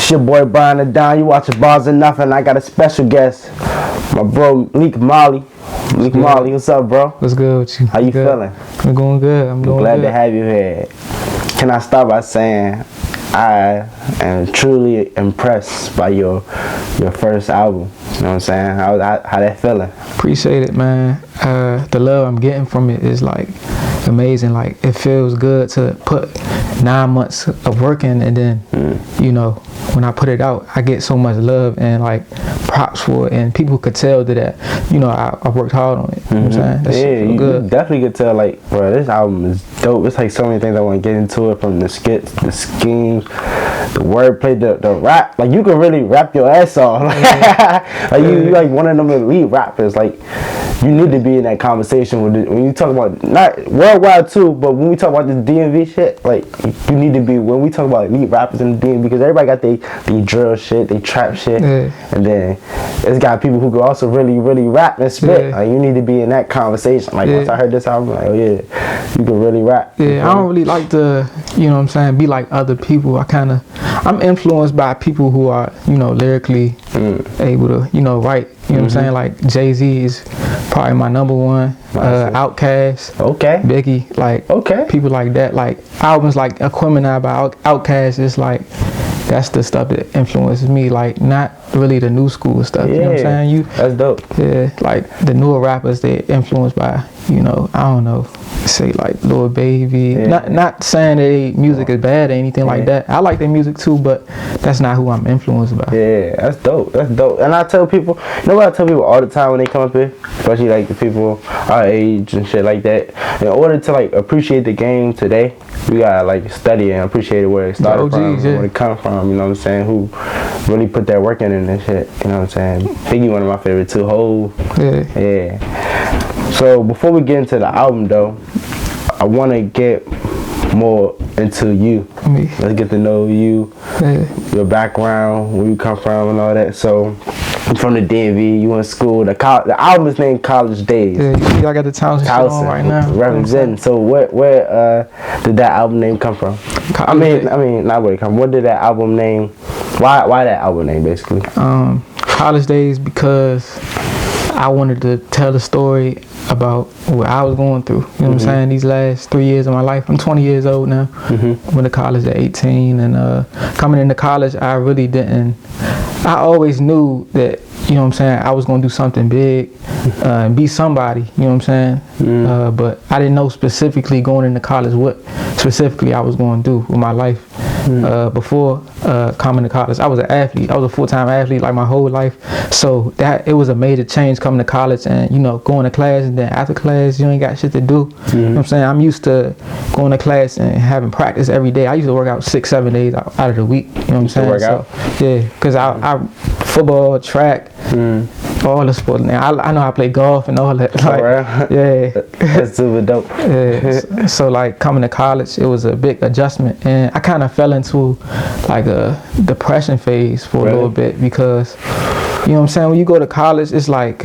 It's your boy BryanThaDon. You watching Bars and Nothing. I got a special guest, my bro Leek Mali. Leek Mali, what's up, bro? What's good with you? How you feeling? I'm going good. I'm glad to have you here. Can I start by saying I am truly impressed by your first album. You know what I'm saying? How that feeling? Appreciate it, man. The love I'm getting from it is like amazing. Like it feels good to put 9 months of working, and then you know, when I put it out, I get so much love and like props for it, and people could tell that you know I worked hard on it. You know what I'm saying? Yeah, you definitely could tell. Like, bro, this album is dope. It's like so many things I want to get into it, from the skits, the schemes, the wordplay, the rap. Like you can really rap your ass off. Like you like one of them elite rappers. Like you need to be in that conversation when you talk about, not worldwide too, but when we talk about this DMV shit, like you need to be, when we talk about elite rappers in the DMV, because everybody got they drill shit, they trap shit, and then it's got people who can also really rap and spit. Like you need to be in that conversation. Like once I heard this album, like, oh yeah, you can really rap. Yeah, I don't really like to, you know what I'm saying, be like other people. I'm influenced by people who are, you know, lyrically able to, you know, write. You know what I'm saying? Like Jay-Z is probably my number one. Outkast, Biggie, like people like that. Like albums like Aquemini by Outkast is like, that's the stuff that influences me. Like not really the new school stuff. You know what I'm saying? That's dope. Yeah, like the newer rappers, they influenced by, you know, I don't know, say like Lil Baby. Not saying that music is bad or anything like that. I like their music too, but that's not who I'm influenced by. Yeah, that's dope. That's dope. And I tell people, you know what I tell people all the time when they come up here, especially like the people our age and shit like that, in order to like appreciate the game today, we gotta like study and appreciate it, where it started from, where it come from. You know what I'm saying? Who really put that work in and shit. You know what I'm saying? Biggie, one of my favorite too. Hov. Yeah. So before we get into the album though, I want to get more into you. Let's get to know you, your background, where you come from and all that. So I'm from the DMV, you went to school, the album is named College Daze. Yeah, you see I got the Townsend shit on right now. Representing. So where did that album name come from? I mean not where it come from. What did that album name, why that album name basically? College Daze, because I wanted to tell the story about what I was going through. You know what I'm saying? These last 3 years of my life. I'm 20 years old now. Went to college at 18, and coming into college, I really didn't. I always knew that, you know what I'm saying, I was going to do something big and be somebody, you know what I'm saying? But I didn't know specifically going into college what specifically I was going to do with my life. Before coming to college, I was an athlete. I was a full-time athlete like my whole life. So it was a major change coming to college and, you know, going to class, and then after class, you ain't got shit to do. You know what I'm saying? I'm used to going to class and having practice every day. I used to work out 6-7 days out of the week. You know what I'm saying? Work out? Yeah, because I football, track, all the sports. Now I know I play golf and all that. Like, that's super dope. Yeah. So like coming to college, it was a big adjustment, and I kind of fell into like a depression phase for a little bit, because you know what I'm saying, when you go to college, it's like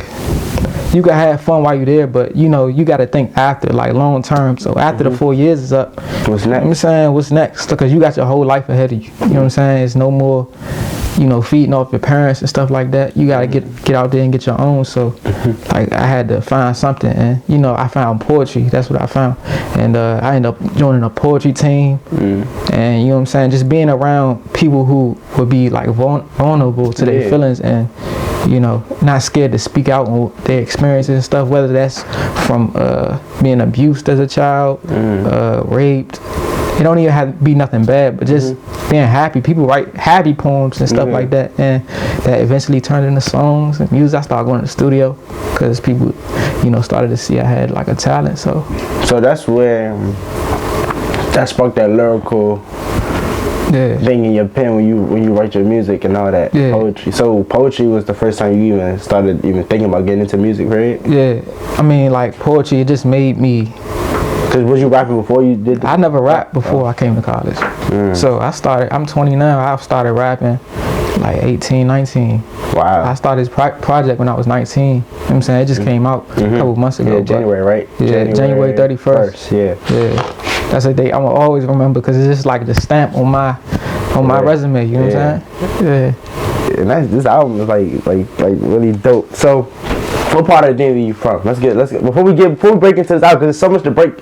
you can have fun while you're there, but you know, you got to think after, like long term. So after the 4 years is up, what's next? You know what I'm saying, what's next? Because you got your whole life ahead of you. You know what I'm saying? It's no more, you know, feeding off your parents and stuff like that. You gotta get out there and get your own. So like I had to find something, and you know, I found poetry. That's what I found, and I ended up joining a poetry team. And you know what I'm saying, just being around people who would be like vulnerable to their feelings, and you know, not scared to speak out on their experiences and stuff, whether that's from being abused as a child, raped. It don't even have to be nothing bad, but just being happy. People write happy poems and stuff like that, and that eventually turned into songs and music. I started going to the studio because people, you know, started to see I had like a talent. So that's where that sparked that lyrical thing in your pen when you write your music and all that poetry. So poetry was the first time you even started thinking about getting into music, right? Yeah, I mean, like poetry, it just made me. Cause was you rapping before you did that? I never rapped before I came to college. So I'm 20 now. I started rapping like 18, 19. Wow. I started this project when I was 19. You know what I'm saying? It just came out a couple months ago. Yeah, January, right? Yeah, January 31st. Yeah. That's a date I'm gonna always remember, because it's just like the stamp on my on my resume. You know what I'm saying? Yeah. And this album is like really dope. So, what part of the DMV you from? Let's get before we break into this album, because there's so much to break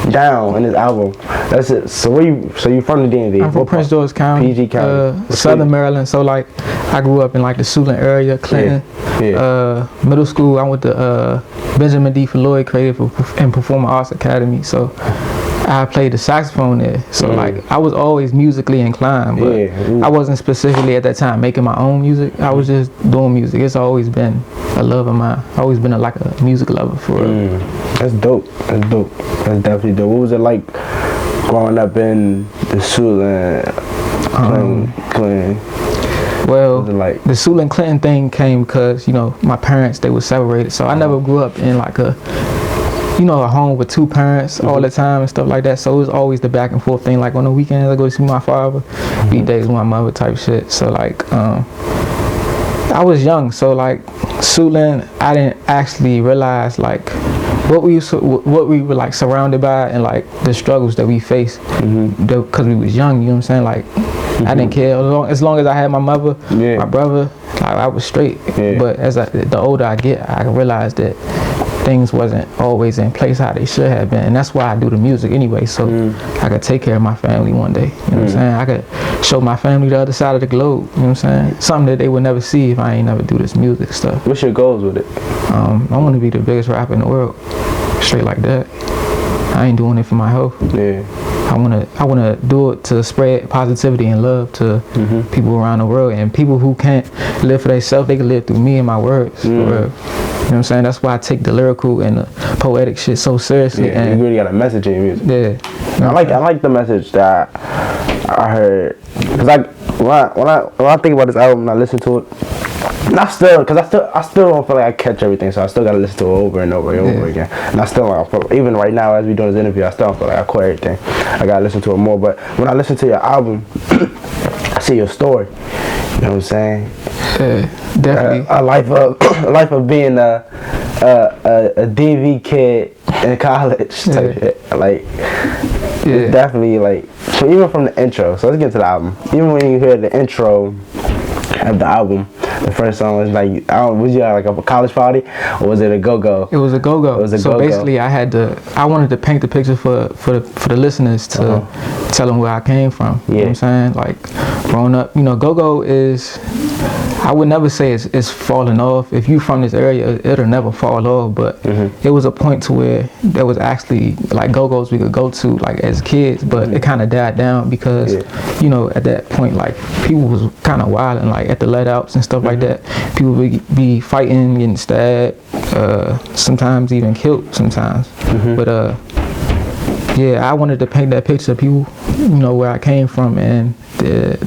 down in this album. That's it. So you from the DMV? I'm from Prince George County, PG County, Southern Maryland. So like, I grew up in like the Suitland area, Clinton. Middle school, I went to Benjamin D. Floyd Creative and Performing Arts Academy. So I played the saxophone there. So like, I was always musically inclined, but I wasn't specifically at that time making my own music. I was just doing music. It's always been a love of mine. Always been like a music lover for real. That's dope. That's dope. That's definitely dope. What was it like growing up in the Suitland, Clinton? Well, like the Suitland Clinton thing came because, you know, my parents, they were separated. So I never grew up in like a home with two parents all the time and stuff like that. So it was always the back and forth thing. Like on the weekends, I go to see my father, weekdays with my mother type shit. So like, I was young. So like Suitland, I didn't actually realize like what we were like surrounded by and like the struggles that we faced because we was young. You know what I'm saying? Like, I didn't care as long as I had my mother, my brother. Like, I was straight. But the older I get, I realized that things wasn't always in place how they should have been, and that's why I do the music anyway, so I could take care of my family one day. You know what I'm saying? I could show my family the other side of the globe. You know what I'm saying? Something that they would never see if I ain't never do this music stuff. What's your goals with it? I want to be the biggest rapper in the world, straight like that. I ain't doing it for my health. I wanna do it to spread positivity and love to people around the world, and people who can't live for themselves, they can live through me and my words. For real. You know what I'm saying? That's why I take the lyrical and the poetic shit so seriously. And you really got a message in your music. Yeah. I like the message that I heard, because when I think about this album and I listen to it, and I still don't feel like I catch everything, so I still gotta listen to it over and over and over again. And I still don't even right now as we doing this interview, I still don't feel like I caught everything. I gotta listen to it more. But when I listen to your album, I see your story. You know what I'm saying? Yeah, definitely. A life of being a DV kid in college type shit. Like, it's definitely like, so even from the intro. So let's get to the album. Even when you hear the intro of the album, the first song was like, was you at like a college party, or was it a go-go? It was a go-go. So basically, I wanted to paint the picture for the listeners to tell them where I came from. You know what I'm saying? Like, growing up, you know, go-go is, I would never say it's falling off. If you from this area, it'll never fall off. But it was a point to where there was actually like go-go's we could go to like as kids, but it kind of died down because you know, at that point, like, people was kind of wild and like at the let-outs and stuff like that. People would be fighting, getting stabbed, sometimes even killed sometimes. But I wanted to paint that picture of people, you know, where I came from and the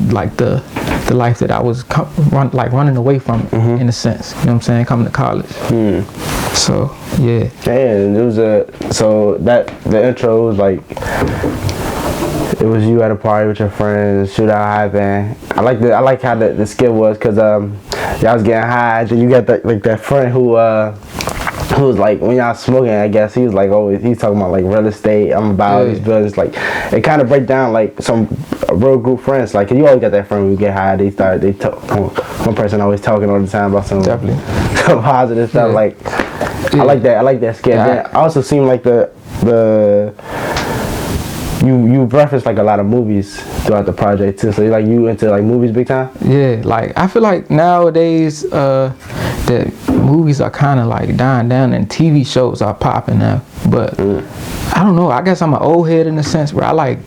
life that I was running away from, in a sense. You know what I'm saying? Coming to college. So yeah. And it was so that the intro was like, it was you at a party with your friends, shootout happened. I like how the skill was, cause y'all was getting high, and you got that friend who was like, when y'all smoking, I guess he was like, he's talking about like real estate. I'm about these buildings. Like, it kind of break down like some real group friends. Like, you always got that friend when you get high. They talk. One person always talking all the time about some positive stuff. Like, I like that skill. Yeah. I also seem like you reference like a lot of movies throughout the project too. So you into like movies big time? Yeah, like I feel like nowadays that movies are kind of like dying down and TV shows are popping now. But I don't know. I guess I'm an old head in the sense where I like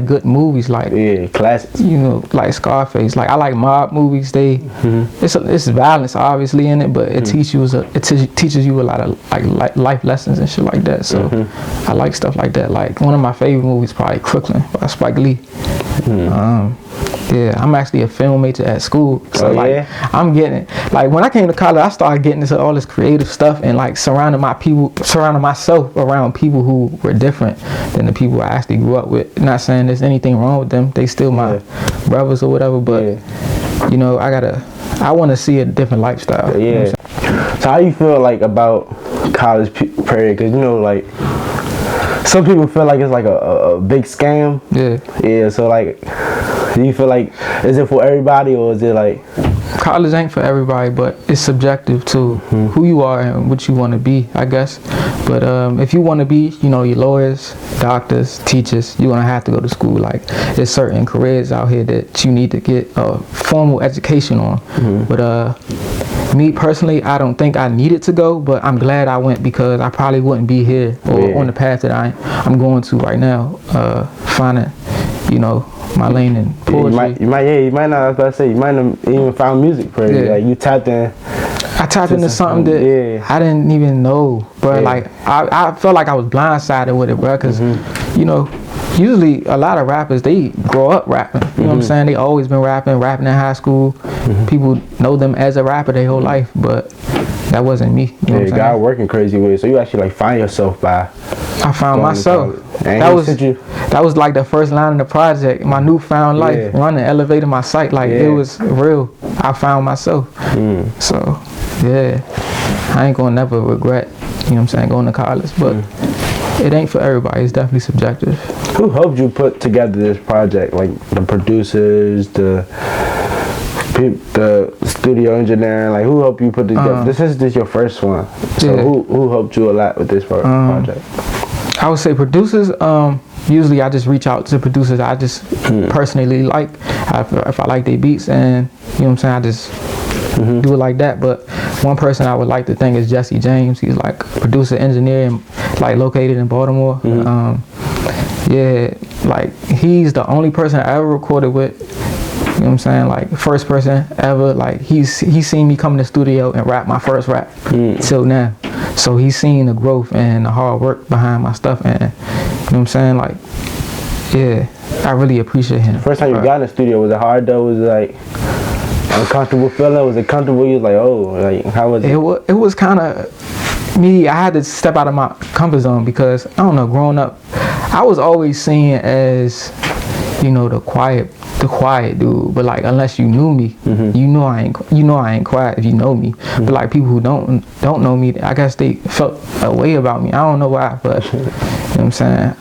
good movies, like classics. You know, like Scarface. Like, I like mob movies. It's violence obviously in it, but it teaches you a lot of like life lessons and shit like that. So I like stuff like that. Like, one of my favorite movies probably Crooklyn by Spike Lee. I'm actually a film major at school, so I'm getting like, when I came to college, I started getting into all this creative stuff and like surrounding myself around people who were different than the people I actually grew up with. Not saying there's anything wrong with them; they still my brothers or whatever. But you know, I want to see a different lifestyle. You know what I'm saying? So how you feel like about college period? Because, you know, like, some people feel like it's like a big scam. So like, Do you feel like, is it for everybody or is it like? College ain't for everybody, but it's subjective to who you are and what you want to be, I guess. But if you want to be, you know, your lawyers, doctors, teachers, you're going to have to go to school. Like, there's certain careers out here that you need to get a formal education on. But me personally, I don't think I needed to go, but I'm glad I went because I probably wouldn't be here or on the path that I'm going to right now, finding, you know, my lane in poetry. You might not. I was about to say, you might not even found music for you. Like, you tapped in. I tapped into something that I didn't even know, bro. Like, I felt like I was blindsided with it, bro, because you know, usually a lot of rappers, they grow up rapping. You know what I'm saying? They always been rapping in high school. People know them as a rapper their whole life, but that wasn't me. You know what I'm God working crazy with it. So you actually like find yourself by. I found myself. That was like the first line of the project. My newfound life, running, elevating my sight. Like, it was real. I found myself. So, yeah, I ain't gonna never regret, you know what I'm saying, going to college. But it ain't for everybody. It's definitely subjective. Who helped you put together this project? Like the producers, the studio engineering, like who helped you put together? This is your first one. So who helped you a lot with this project? I would say producers. Usually I just reach out to producers I just personally like. If I like their beats, and you know what I'm saying, I just do it like that. But one person I would like to thank is Jesse James. He's like producer, engineer, and like located in Baltimore. Yeah, like he's the only person I ever recorded with. You know what I'm saying? Like, first person ever. Like, he's seen me come in the studio and rap my first rap till now. So he's seen the growth and the hard work behind my stuff, and you know what I'm saying? Like, yeah, I really appreciate him. First time you got in the studio, was it hard though? Was it like uncomfortable feeling? Was it comfortable? You was like, oh, like, how was it? It was kind of me. I had to step out of my comfort zone because, I don't know, growing up, I was always seen as, you know, the quiet dude. But like, unless you knew me, you know I ain't quiet if you know me. But like, people who don't know me, I guess they felt a way about me. I don't know why, but you know what I'm saying?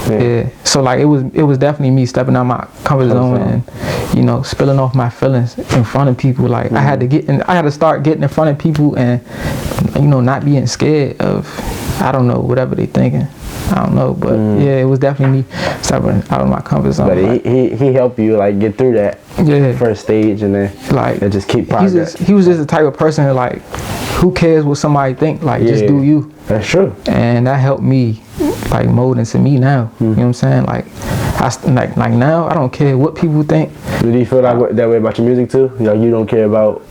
Yeah. So like, it was definitely me stepping out my comfort zone and, you know, spilling off my feelings in front of people. Like, I had to start getting in front of people and, you know, not being scared of, I don't know, whatever they thinking. I don't know, but yeah, it was definitely me stepping out of my comfort zone. But like, he helped you like get through that first stage, and then like just keep progress. He was just the type of person that, like, who cares what somebody think? Like, just do you. That's true. And that helped me like mold into me now. You know what I'm saying? Like, like now I don't care what people think. Do you feel like that way about your music too? Like, you don't care about?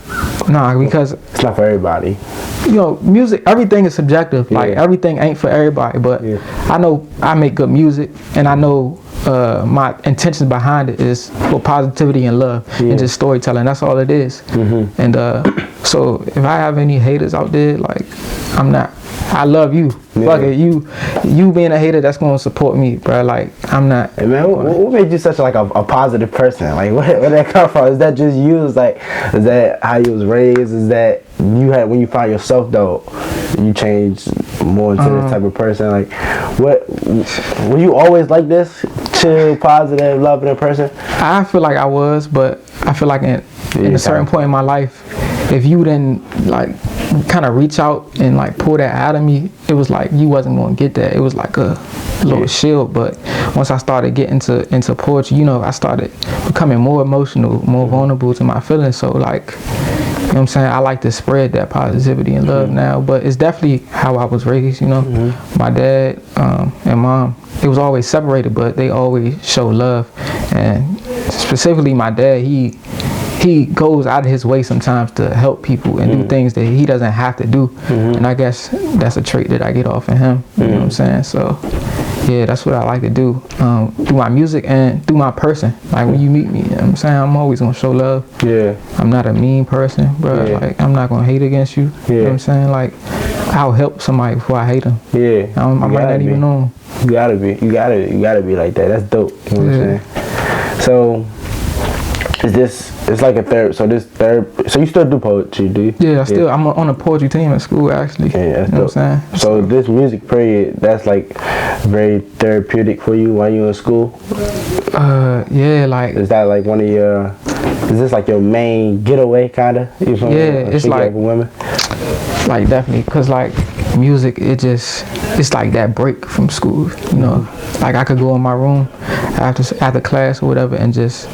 Nah, because it's not for everybody. You know, music, everything is subjective. Like, everything ain't for everybody. But I know I make good music, and I know my intentions behind it is for positivity and love and just storytelling. That's all it is. And so if I have any haters out there, like, I love you. Fuck it, you being a hater, that's gonna support me, bro. Like, I'm not. Hey man, what made you such like a positive person? Like, where that come from? Is that just you? Is that how you was raised? Is that you had when you found yourself though? You changed more into this type of person. Like, what were you always like this? Chill, positive, loving person? I feel like I was, but I feel like in a certain point in my life, if you didn't like kind of reach out and like pull that out of me, it was like you wasn't gonna get that. It was like a little shield. But once I started getting into poetry, you know, I started becoming more emotional, more vulnerable to my feelings. So like, you know what I'm saying, I like to spread that positivity and love now. But it's definitely how I was raised, you know. My dad and mom, it was always separated, but they always show love. And specifically my dad, he goes out of his way sometimes to help people and do things that he doesn't have to do. And I guess that's a trait that I get off of him. You know what I'm saying? So yeah, that's what I like to do through my music and through my person. Like, when you meet me, you know what I'm saying, I'm always gonna show love. I'm not a mean person, bro. Like, I'm not gonna hate against you. You know what I'm saying? Like, I'll help somebody before I hate them. I might not even know them. You gotta be like that. That's dope. You know what I'm saying? So it's like a third. So you still do poetry, do you? Yeah, I'm on a poetry team at school, actually. Yeah, that's you know dope. What I'm saying? So this music period, that's like very therapeutic for you while you're in school. Yeah, like. Is that like one of your? Is this like your main getaway kind of? Yeah, it's like women. Like definitely, cause like music, it's like that break from school. You know, like I could go in my room after class or whatever and just,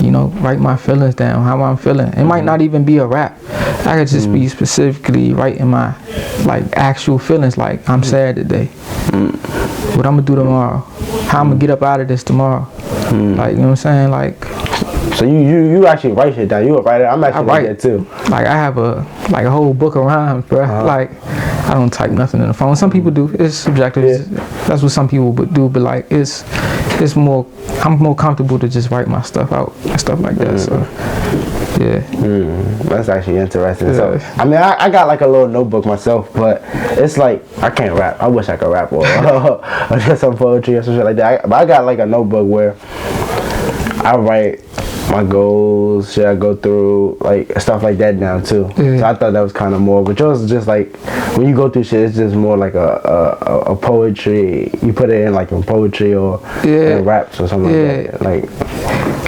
you know, write my feelings down, how I'm feeling. It might not even be a rap. I could just be specifically writing my like actual feelings. Like I'm sad today. What I'm gonna do tomorrow? How I'm gonna get up out of this tomorrow? Like, you know what I'm saying? Like. So you actually write shit down. You a writer. I'm actually like that too. Like I have a whole book of rhymes, bro. Like I don't type nothing in the phone. Some people do. It's subjective. Yeah. That's what some people do. But like it's more. I'm more comfortable to just write my stuff out and stuff like that. So yeah. That's actually interesting. Yeah. So I mean, I got like a little notebook myself, but it's like I can't rap. I wish I could rap or just some poetry or some shit like that. But I got like a notebook where I write my goals, shit I go through, like stuff like that down too. Yeah. So I thought that was kind of more, but yours is just like when you go through shit, it's just more like a poetry. You put it in like in poetry or in raps or something like that. Like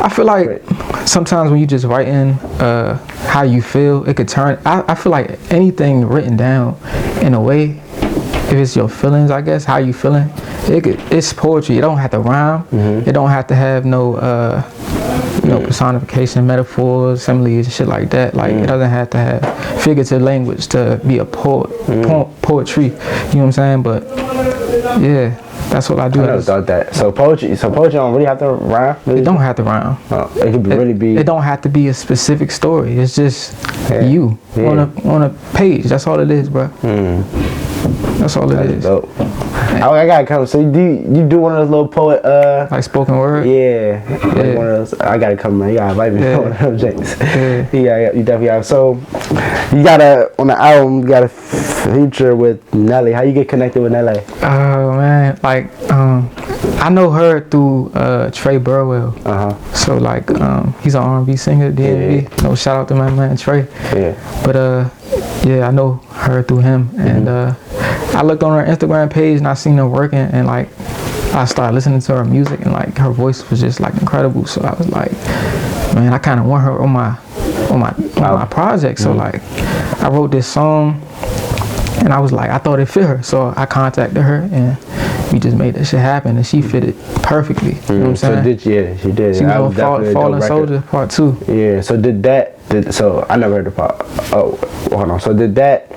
I feel like sometimes when you just writing how you feel, it could turn. I feel like anything written down in a way, if it's your feelings, I guess, how you feeling, it's poetry. It don't have to rhyme. It don't have to have no personification, metaphors, similes, and shit like that. Like it doesn't have to have figurative language to be a poet, poetry. You know what I'm saying? But yeah, that's what I do. I never thought that. So poetry don't really have to rhyme. Really? It don't have to rhyme. It could really be. It don't have to be a specific story. It's just you on a page. That's all it is, bro. That's all it is. Dope. I gotta come. So you do one of those little poet like spoken word? Yeah. Like one of those. I gotta come, man. You gotta invite me to one of them jinx. Yeah. You definitely have. So you gotta on the album. You got a feature with Nelly. How you get connected with Nelly? Oh man, like I know her through Trey Burwell. So like he's an R&B singer, DMV. No, shout out to my man Trey. Yeah. But I know her through him, and I looked on her Instagram page and I seen her working, and like I started listening to her music, and like her voice was just like incredible. So I was like, man, I kind of want her on my project. So like I wrote this song, and I was like, I thought it fit her, so I contacted her and we just made that shit happen, and she fit it perfectly. You know what I'm saying? So she did. She was on Fallen Soldier Part 2. Yeah. So so I never heard the part. Oh, hold on. So did that?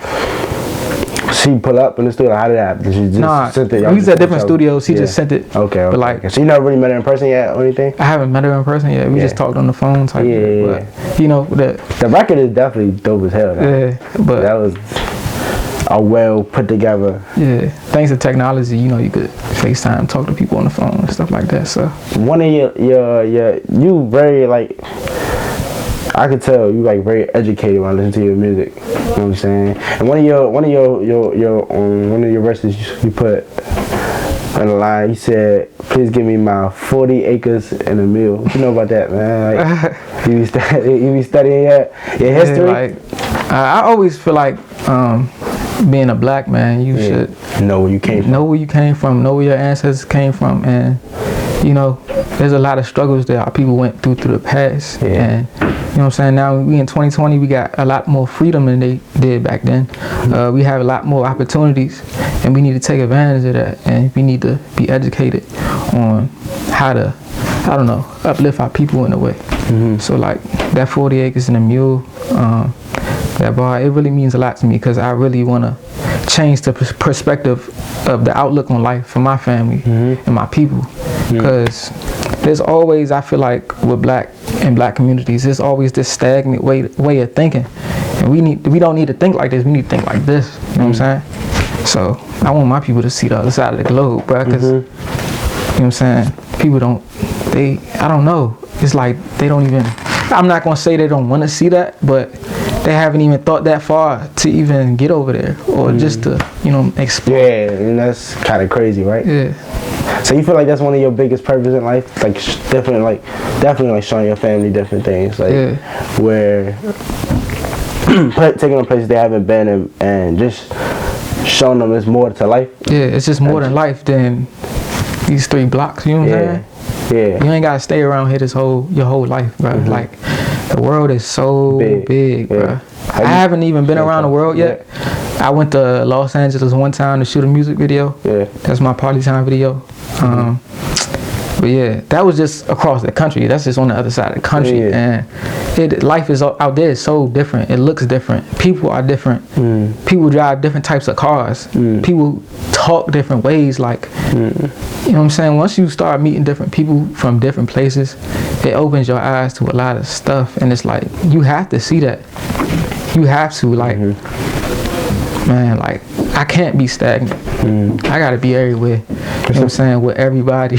She pull up in the studio? How did that happen? Did she just sent it? We was at different studios. She just sent it. Okay. But like, so you never really met her in person yet or anything? I haven't met her in person yet. We just talked on the phone type. But you know the record is definitely dope as hell. But that was a well put together. Yeah. Thanks to technology, you know, you could FaceTime, talk to people on the phone and stuff like that. So one of you very like. I could tell you like very educated when I listen to your music. You know what I'm saying? And one of your verses you put on the line, you said, "Please give me my 40 acres and a mule." What you know about that, man? Like, you be studying your history. I always feel like being a black man, you should know where you came from. Know where you came from. Know where your ancestors came from, and you know, there's a lot of struggles that our people went through the past, and you know what I'm saying. Now we in 2020, we got a lot more freedom than they did back then. We have a lot more opportunities, and we need to take advantage of that. And we need to be educated on how to, I don't know, uplift our people in a way. So like that 40 acres and a mule, that bar, it really means a lot to me because I really want to change the perspective of the outlook on life for my family and my people. Because there's always, I feel like with black communities, there's always this stagnant way of thinking, and we don't need to think like this. We need to think like this. You know what I'm saying? So I want my people to see the other side of the globe, bro. Because you know what I'm saying, people I don't know. It's like they don't even. I'm not gonna say they don't want to see that, but they haven't even thought that far to even get over there or just to, you know, explore. Yeah, and that's kind of crazy, right? Yeah. So you feel like that's one of your biggest purposes in life, like definitely showing your family different things, like where taking them places they haven't been and just showing them there's more to life. Yeah, it's just more than life than these 3 blocks. You know what I'm saying? Yeah. You ain't gotta stay around here your whole life, bro. Like the world is so big, bro. I haven't even been around the world yet. I went to Los Angeles one time to shoot a music video. Yeah. That's my party time video. But yeah, that was just across the country. That's just on the other side of the country. And life is out there is so different. It looks different. People are different. People drive different types of cars. People talk different ways. Like, you know what I'm saying? Once you start meeting different people from different places, it opens your eyes to a lot of stuff. And it's like, you have to see that. You have to, like, man, like, I can't be stagnant. I gotta be everywhere. You know what I'm saying? With everybody.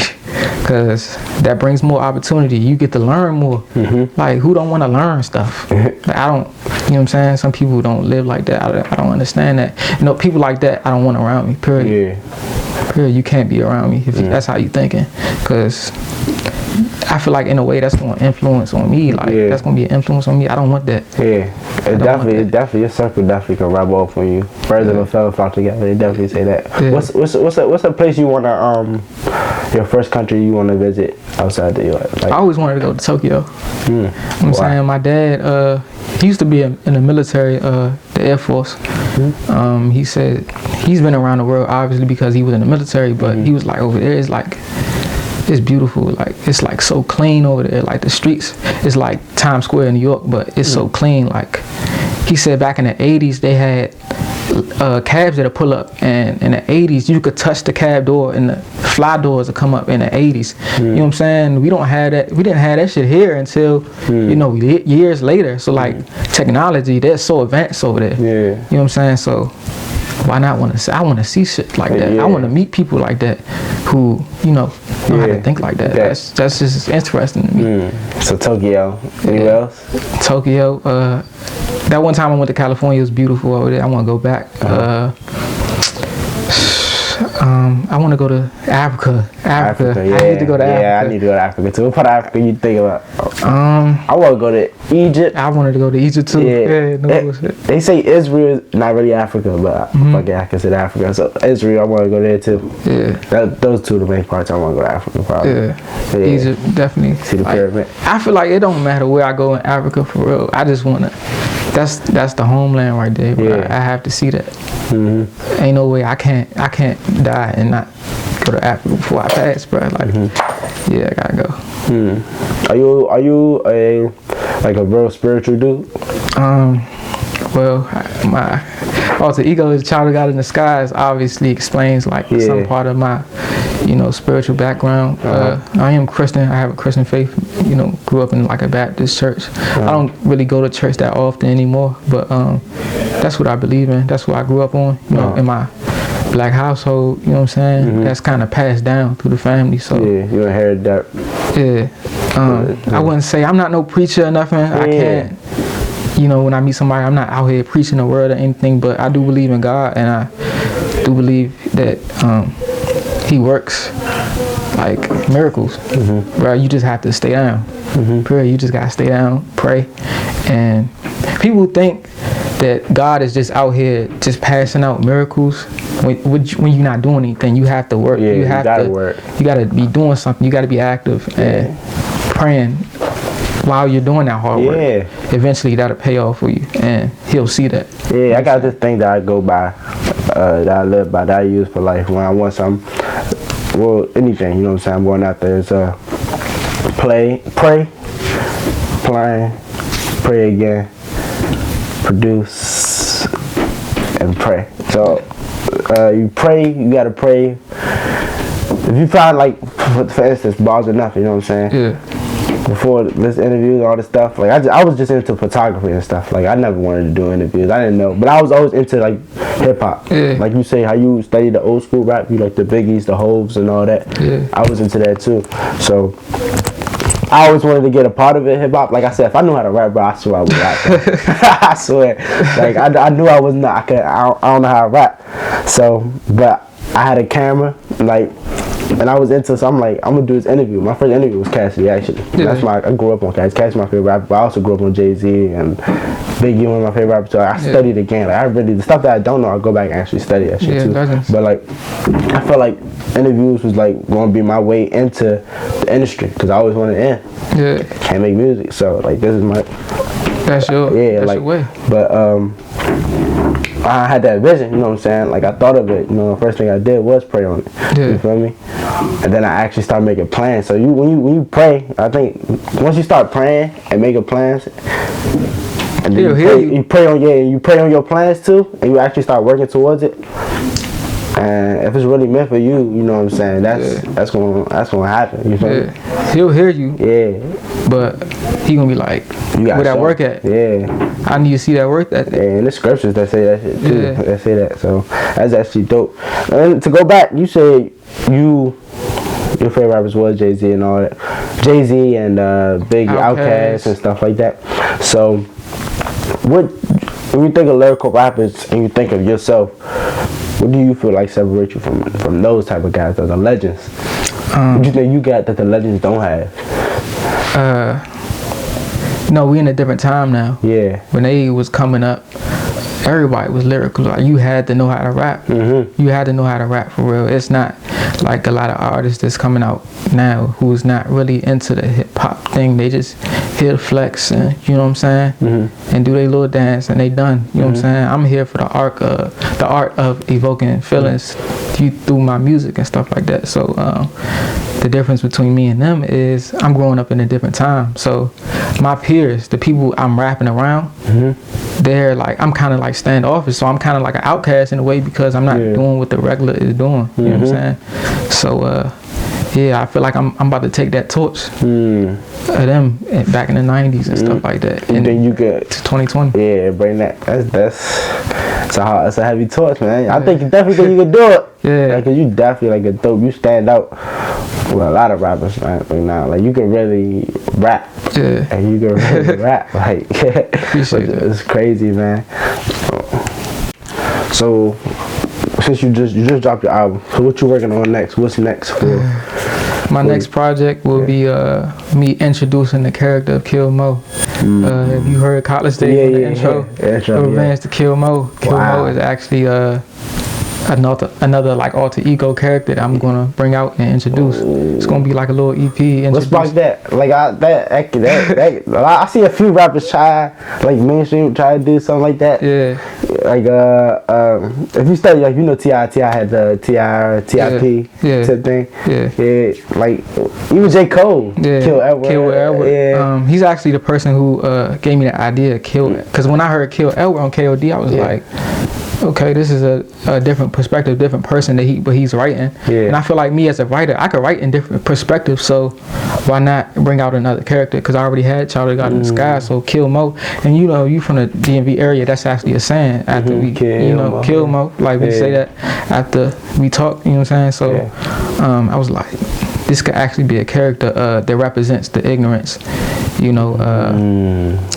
Because that brings more opportunity. You get to learn more. Like, who don't want to learn stuff? Like, I don't, you know what I'm saying? Some people don't live like that. I don't understand that. You know, people like that, I don't want around me, period. Period. You can't be around me if that's how you thinking. Because I feel like in a way that's going to influence on me. Like, that's going to be an influence on me. I don't want that. It definitely, your circle definitely can rub off on you. Birds of a feather flock together. They definitely say that. What's a place you want to, your first country you want to visit outside the U.S.? Like, I always wanted to go to Tokyo. You know what I'm saying? My dad, he used to be in the military, the Air Force. He said he's been around the world obviously because he was in the military, but he was like, over there is like, it's beautiful. Like, it's like so clean over there. Like, the streets is like Times Square in New York, but it's so clean. Like, he said back in the 80s they had cabs that'll pull up, and in the 80s you could touch the cab door and the fly doors will come up in the 80s. You know what I'm saying? We didn't have that shit here until you know, years later. So like technology, they're so advanced over there. You know what I'm saying? So why not want to see? I want to see shit like that. I want to meet people like that who, you know how to think like that. That's just interesting to me. So Tokyo. Anywhere else? Tokyo. That one time I went to California, it was beautiful over there. I want to go back. I want to go to Africa. I need to go to Africa. Yeah, I need to go to Africa too. What part of Africa you think about? I want to go to Egypt. I wanted to go to Egypt too. They say Israel is not really Africa, but I consider Africa. So Israel, I want to go there too. Those two are the main parts I want to go to Africa probably. Egypt, definitely. See the pyramid. I feel like it don't matter where I go in Africa for real. I just want to. That's the homeland right there. Bro. I have to see that. Ain't no way I can't die and not go to Africa before I pass, bro. Like, I gotta go. Are you a real spiritual dude? Well, my alter ego is child of God in the skies. Obviously explains like some part of my, you know, spiritual background. I am Christian. I have a Christian faith. You know, grew up in like a Baptist church. I don't really go to church that often anymore, but that's what I believe in. That's what I grew up on. You know, in my black household. You know what I'm saying? That's kind of passed down through the family. So you inherited that. I wouldn't say I'm not no preacher or nothing. I can't. You know, when I meet somebody, I'm not out here preaching the word or anything, but I do believe in God, and I do believe that He works like miracles. Right? You just have to stay down. Pray. You just gotta stay down, pray, and people think that God is just out here just passing out miracles when you're not doing anything. You have to work. You gotta work. You gotta be doing something. You gotta be active and praying while you're doing that hard work. Eventually that'll pay off for you, and He'll see that. I got this thing that I go by, that I live by, that I use for life when I want something. Well, anything, you know what I'm saying? I'm going out there. It's pray again, produce, and pray. So you pray, you gotta pray. If you find, like, for instance, bars or nothing, you know what I'm saying? Before this interview, all this stuff, like I was just into photography and stuff. Like, I never wanted to do interviews. I didn't know, but I was always into like hip hop. Like you say, how you study the old school rap, you like the Biggies, the Hoves, and all that. I was into that too. So I always wanted to get a part of it, hip hop. Like I said, if I knew how to rap, bro, I swear I would rap. I swear. Like I knew I was not. I don't know how to rap. So, but I had a camera, like. And I was into, so I'm like, I'm gonna do this interview. My first interview was Cassidy, actually. That's I grew up on Cassidy. Cassidy's my favorite rapper, but I also grew up on Jay-Z and Biggie, one of my favorite rappers. So I study the game. Like, I really, the stuff that I don't know, I go back and actually study that shit too. Legends. But like, I felt like interviews was like going to be my way into the industry because I always wanted in. Yeah. Can't make music, so like this is my. That's your way. But I had that vision, you know what I'm saying? Like I thought of it, you know, the first thing I did was pray on it. Yeah. You feel me? And then I actually started making plans. So when you pray, I think once you start praying and making plans, and then you pray on your plans too, and you actually start working towards it. And if it's really meant for you, you know what I'm saying? That's gonna happen. You feel me? He'll hear you. Yeah. But he gonna be like, where that work at? Yeah. I need to see that work that day. Yeah, and the scriptures that say that shit too. Yeah. That say that. So that's actually dope. And to go back, you said your favorite rappers was Jay-Z and all that. Jay-Z and Big Outkast and stuff like that. So when you think of lyrical rappers and you think of yourself, what do you feel like separates you from those type of guys, the legends? What do you think you got that the legends don't have? No, we in a different time now. Yeah. When they was coming up, everybody was lyrical. Like you had to know how to rap. You had to know how to rap for real. It's not like a lot of artists that's coming out now who's not really into the hip hop thing. They just hit flex and you know what I'm saying, and do their little dance and they done. You know what I'm saying. I'm here for the art of evoking feelings through my music and stuff like that. So the difference between me and them is I'm growing up in a different time. So my peers, the people I'm rapping around, they're like, I'm kind of like standoffish. So I'm kind of like an outcast in a way because I'm not doing what the regular is doing. You know what I'm saying? So yeah, I feel like I'm about to take that torch of them back in the 90s and stuff like that. And then you could to 2020. Yeah, bring that. That's a heavy torch, man. I think you definitely could do it. Yeah, because you definitely like a dope. You stand out with a lot of rappers right now. Like you can really rap. Yeah, and you can really rap. Like it's crazy, man. So since you just dropped your album, so what you working on next? What's next for? My next project will be me introducing the character of Kill Mo. Have you heard College Daze on the intro? Revenge to Kill Mo. Kill Mo is actually another like alter ego character that I'm gonna bring out and introduce. It's gonna be like a little EP. What's like that? Like I see a few rappers try, like mainstream, try to do something like that. Yeah. Like if you study, like you know, T.I. had the T.I.P. type thing. Yeah. Like even J. Cole. Yeah. Kill Edward. Yeah. He's actually the person who gave me the idea of Kill. Because when I heard Kill Edward on KOD, I was like, okay, this is a different perspective, different person that he's writing. Yeah. And I feel like me as a writer, I could write in different perspectives. So why not bring out another character? Because I already had Charlie God in the Sky, so Kill Mo. And you know, you from the DMV area, that's actually a saying after we, Kill Mo. Like we say that after we talk, you know what I'm saying? So I was like, this could actually be a character that represents the ignorance, you know,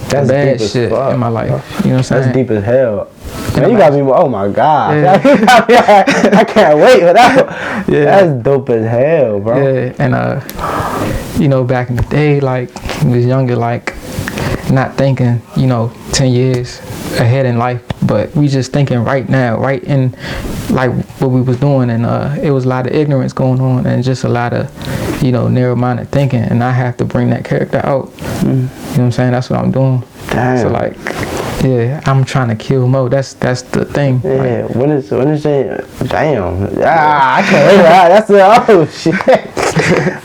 that's bad shit in my life. You know what I'm saying? That's deep as hell. Man, you got me. Oh my god! Yeah. I can't wait for that. Yeah, that's dope as hell, bro. Yeah, and you know, back in the day, like when we was younger, like not thinking, you know, 10 years ahead in life, but we just thinking right now, right in like what we was doing, and it was a lot of ignorance going on, and just a lot of, you know, narrow-minded thinking, and I have to bring that character out. You know what I'm saying? That's what I'm doing. Damn. So like. Yeah, I'm trying to kill Mo. That's the thing. Yeah, like, when is it? Damn. I can't wait for that. That's oh shit.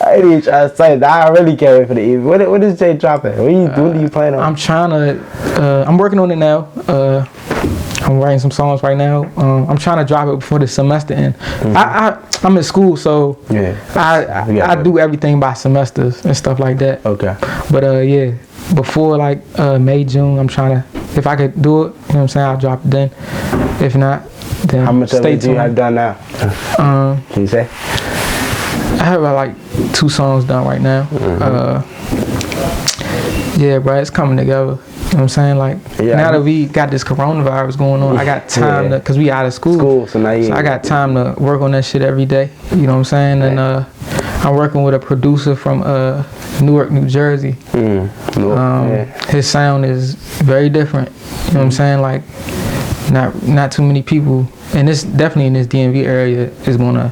I ain't even trying to say that. I really can't wait for the evening. When is Jay dropping? When do you plan on? I'm trying to. I'm working on it now. I'm writing some songs right now. I'm trying to drop it before the semester end. I'm in school, so I do everything by semesters and stuff like that. Okay. But yeah, before like May, June, I'm trying to. If I could do it, you know what I'm saying, I'll drop it then. If not, then how much of it do you have done now? Can you say? I have about like 2 songs done right now. Yeah, bro, it's coming together. You know what I'm saying? Like, now that we got this coronavirus going on, I got time to, because we out of school. So I got time to work on that shit every day. You know what I'm saying? And I'm working with a producer from Newark, New Jersey. His sound is very different. You know what I'm saying? Like, not too many people, and this definitely in this DMV area is gonna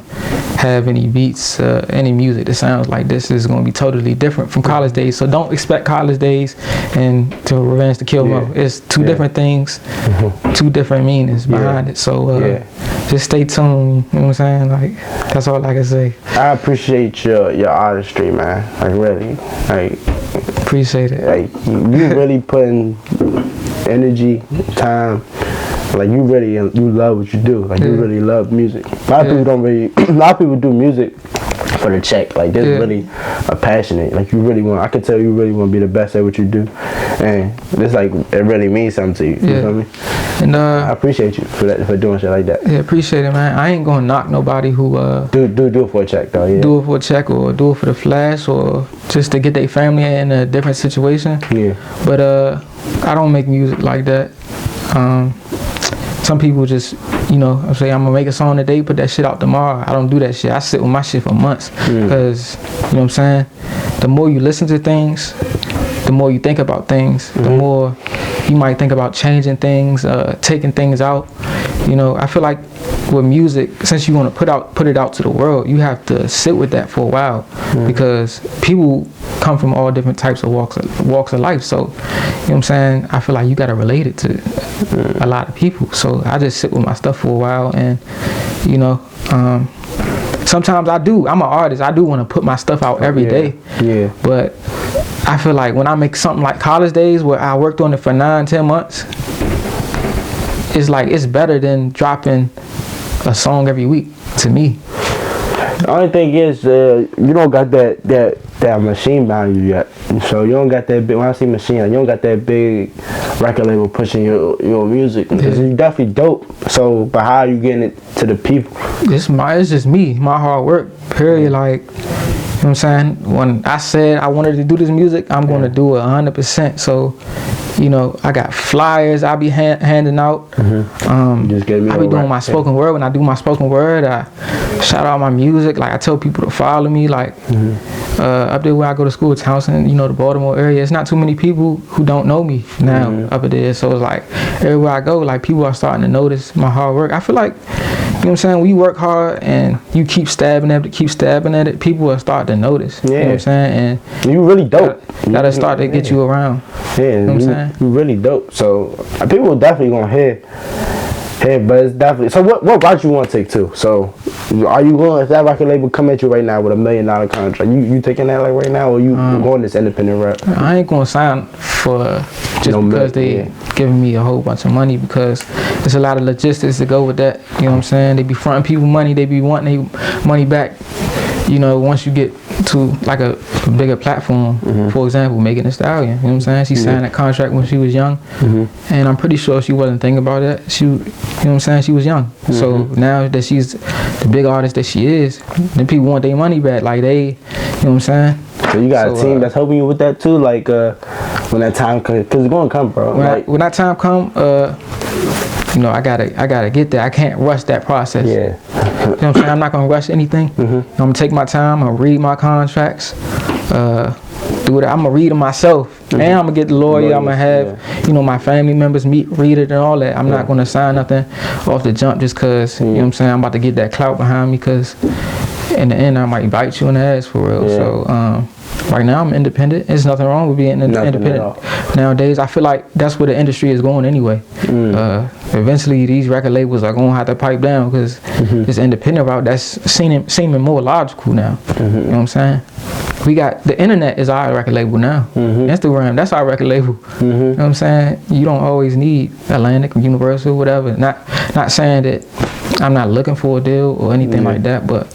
have any beats, any music that sounds like this is gonna be totally different from College Daze. So don't expect College Daze and to Revenge to Kill Mo. It's two different things, two different meanings behind it. So just stay tuned. You know what I'm saying? Like, that's all I can say. I appreciate your artistry, man. Like, really, like, appreciate it. Like, you really putting energy, time. Like, you love what you do. Like, you really love music. A lot of people don't really. A lot of people do music for the check. Like, this really a passionate. Like, you really want. I can tell you really want to be the best at what you do, and it's like it really means something to you. You feel me? And I appreciate you for doing shit like that. Yeah, appreciate it, man. I ain't gonna knock nobody who do it for a check though. Yeah. Do it for a check or do it for the flash or just to get their family in a different situation. Yeah. But I don't make music like that. Some people just, you know, I'm saying I'm gonna make a song today, put that shit out tomorrow. I don't do that shit. I sit with my shit for months because, you know what I'm saying? The more you listen to things, the more you think about things, the more you might think about changing things, taking things out. You know, I feel like with music, since you want to put it out to the world, you have to sit with that for a while because people come from all different types of walks of life. So, you know what I'm saying? I feel like you gotta relate it to a lot of people. So I just sit with my stuff for a while, and you know, sometimes I'm an artist. I do want to put my stuff out every day. Yeah. But I feel like when I make something like College Daze, where I worked on it for 9-10 months, it's like it's better than dropping a song every week to me. The only thing is, you don't got that machine behind you yet. So you don't got that big. When I say machine, you don't got that big record label pushing your music. Because you definitely dope. So, but how are you getting it to the people? It's just me, my hard work. Period. Like, you know what I'm saying? When I said I wanted to do this music, I'm going to do it 100%. So, you know, I got flyers I be handing out. I be doing my spoken word. When I do my spoken word, I shout out my music. Like, I tell people to follow me. Like, up there where I go to school, Townsend, you know, the Baltimore area, it's not too many people who don't know me now up there. So it's like everywhere I go, like, people are starting to notice my hard work. I feel like, you know what I'm saying, when you work hard and you keep stabbing at it, people will start to notice. You know what I'm saying? And you really dope. Gotta start to get you around. Yeah, you know what I'm saying? You really dope. So people definitely gonna hear, but it's definitely. So what route you want to take too? So are you going, if that record label come at you right now with $1 million contract, you taking that like right now, or you going this independent rap? I ain't gonna sign for just because they giving me a whole bunch of money, because there's a lot of logistics to go with that. You know what I'm saying? They be fronting people money, they be wanting their money back. You know, once you get to like a bigger platform, for example, Megan Thee Stallion, you know what I'm saying? She signed that contract when she was young, and I'm pretty sure she wasn't thinking about that. She, you know what I'm saying? She was young. So now that she's the big artist that she is, then people want their money back. Like, they, you know what I'm saying? So you got a team that's helping you with that too, like when that time comes, because it's gonna come, bro. When that time come, you know, I gotta get there. I can't rush that process. Yeah. You know what I'm saying? I'm not gonna rush anything. I'm gonna take my time. I'm gonna read my contracts. Do it. I'm gonna read them myself, and I'm gonna get the lawyer. I'm gonna have, you know, my family members read it and all that. I'm not gonna sign nothing off the jump just cause, you know what I'm saying, I'm about to get that clout behind me, cause in the end I might bite you in the ass for real. So right now I'm independent. There's nothing wrong with being independent nowadays. I feel like that's where the industry is going anyway. Eventually these record labels are gonna have to pipe down, because this independent route, that's seeming more logical now. You know what I'm saying? We got the internet is our record label now. Instagram, that's our record label. You know what I'm saying? You don't always need Atlantic, Universal, whatever. Not saying that I'm not looking for a deal or anything like that, but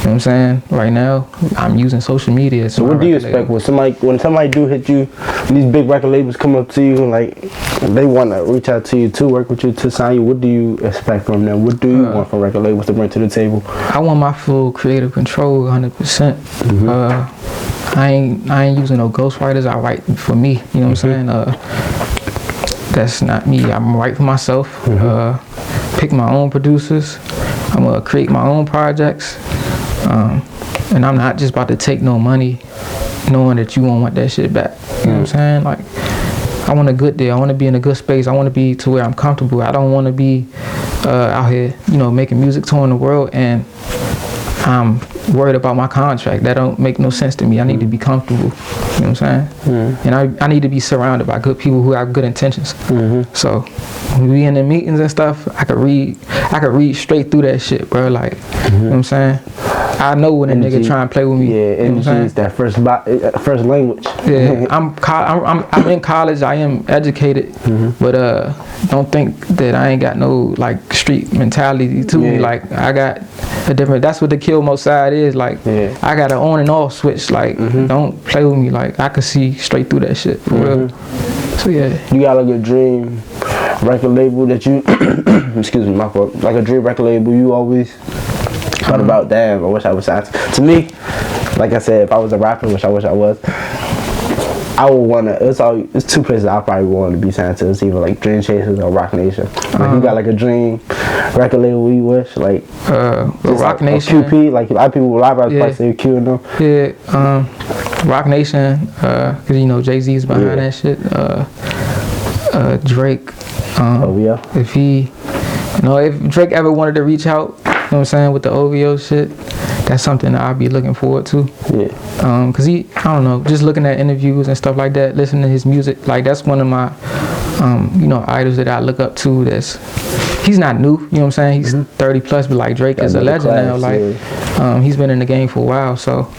you know what I'm saying? Right now, I'm using social media. So what do you expect when somebody do hit you, these big record labels come up to you and like they want to reach out to you to work with you, to sign you? What do you expect from them? What do you want from record labels to bring to the table? I want my full creative control, 100%. I ain't using no ghostwriters. I write for me. You know what I'm saying? That's not me. I'm write for myself. Pick my own producers. I'm gonna create my own projects. And I'm not just about to take no money knowing that you won't want that shit back. You know what I'm saying? Like, I want a good day. I want to be in a good space. I want to be to where I'm comfortable. I don't want to be out here, you know, making music, touring the world, and I'm worried about my contract. That don't make no sense to me. I need to be comfortable. You know what I'm saying? And I need to be surrounded by good people who have good intentions. So when we in the meetings and stuff, I could read straight through that shit, bro. Like, you know what I'm saying? I know when a nigga try and play with me. Yeah, energy is that first language. Yeah, I'm in college. I am educated, but don't think that I ain't got no like street mentality to me. Like, I got a different. That's what the kill mode side is. Like, I got an on and off switch. Like, don't play with me. Like, I can see straight through that shit for real. So yeah, you got like a dream record label that you excuse me, my fault. Like a dream record label you always thought about. Damn, I wish I was signed to me. Like I said, if I was a rapper, which I wish I was, I would wanna. It's two places I probably want to be signed to. It's either like Dream Chasers or Rock Nation. Like, you got like a dream record label you wish, like Rock Nation, or QP. Like, a lot of people, probably say Q and them. Yeah, Rock Nation, cause you know Jay-Z's behind that shit. Drake. If Drake ever wanted to reach out, you know what I'm saying, with the OVO shit, that's something that I'll be looking forward to. Cause I don't know, just looking at interviews and stuff like that, listening to his music, like that's one of my, you know, idols that I look up to. He's not new, you know what I'm saying? He's 30 plus, but like Drake is a legend now. Like, he's been in the game for a while, so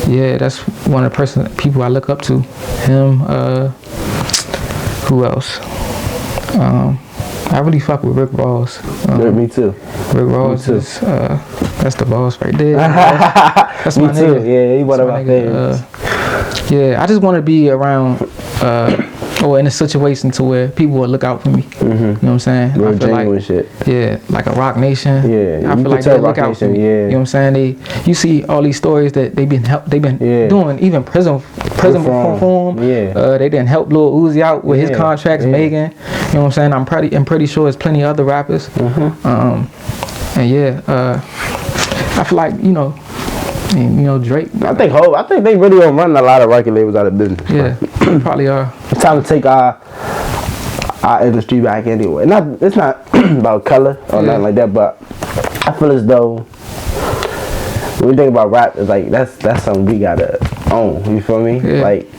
yeah, that's one of the people I look up to. Him. Who else? I really fuck with Rick Ross. Me too. Rick Ross is that's the boss right there. That's my nigga. Yeah, he one of my favorites. Yeah, I just want to be around or in a situation to where people will look out for me. You know what I'm saying? Real genuine shit. Yeah, like a Rock Nation. Yeah, I feel like they look out for me. You know what I'm saying? You see all these stories that they've been doing, even prison reform. They didn't help Lil Uzi out with his contracts, Megan. You know what I'm saying? I'm pretty sure there's plenty of other rappers. And I feel like, you know, Drake. I think they really don't run a lot of record labels out of business. Yeah, probably are. It's time to take our industry back anyway. It's not about color or nothing like that, but I feel as though when we think about rap, it's like that's something we gotta own. You feel me? Like,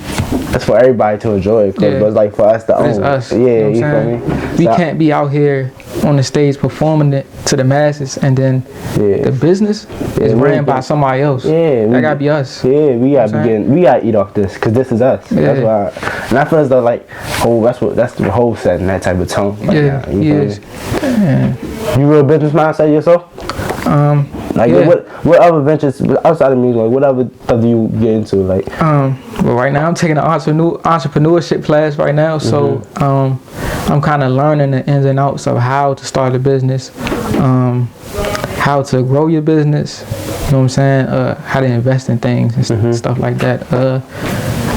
that's for everybody to enjoy, but it's like for us to own. It's us. Yeah, you feel me? We can't be out here on the stage performing it to the masses, and then the business is ran by somebody else. Yeah, that gotta be us. Yeah, we gotta eat off this, cause this is us. That's why. And I feel as though like that's the whole setting, that type of tone. Like, you real business mindset yourself? What other ventures outside of music? Like, what other stuff do you get into? Like, well, right now I'm taking an entrepreneurship class right now, so I'm kind of learning the ins and outs of how to start a business, how to grow your business. You know what I'm saying? How to invest in things and stuff like that.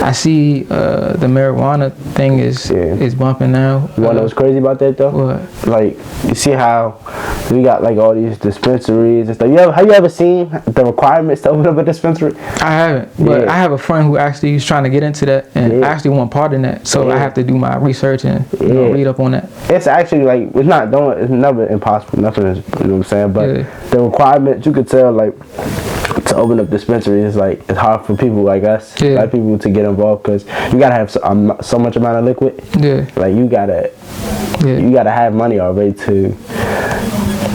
I see the marijuana thing is bumping now. You know what's crazy about that though? What? Like, you see how we got like all these dispensaries and stuff. Have you ever seen the requirements to open up a dispensary? I haven't, but I have a friend who actually is trying to get into that, and I actually want part in that. So I have to do my research and read up on that. It's actually like it's never impossible. Nothing is, you know what I'm saying? But the requirements, you could tell, like, to open up dispensaries is like it's hard for people like us, like people, to get involved, because you gotta have so much amount of liquid. Like, you gotta have money already to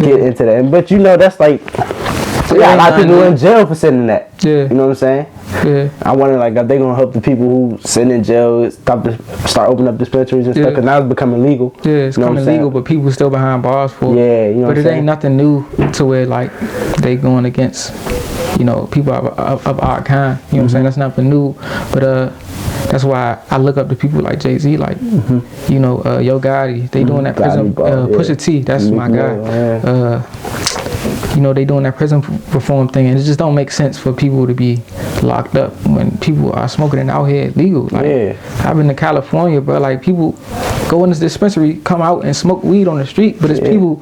get into that. But you know, that's like, we got a lot of people in jail for sitting in that. You know what I'm saying? I wonder, like, are they gonna help the people who sit in jail start opening up dispensaries and stuff? Because now it's becoming legal. It's becoming legal, but people still behind bars for it. You know but it ain't nothing new to where like they going against, you know, people of our kind. You know what I'm saying? That's nothing new. But that's why I look up to people like Jay-Z, like, you know, Yo Gotti. They doing that prison. Pusha T, that's my guy. you know, they doing that prison reform thing, and it just don't make sense for people to be locked up when people are smoking it out here legal. Like, I've been to California, bro. Like, people go in this dispensary, come out and smoke weed on the street, but it's people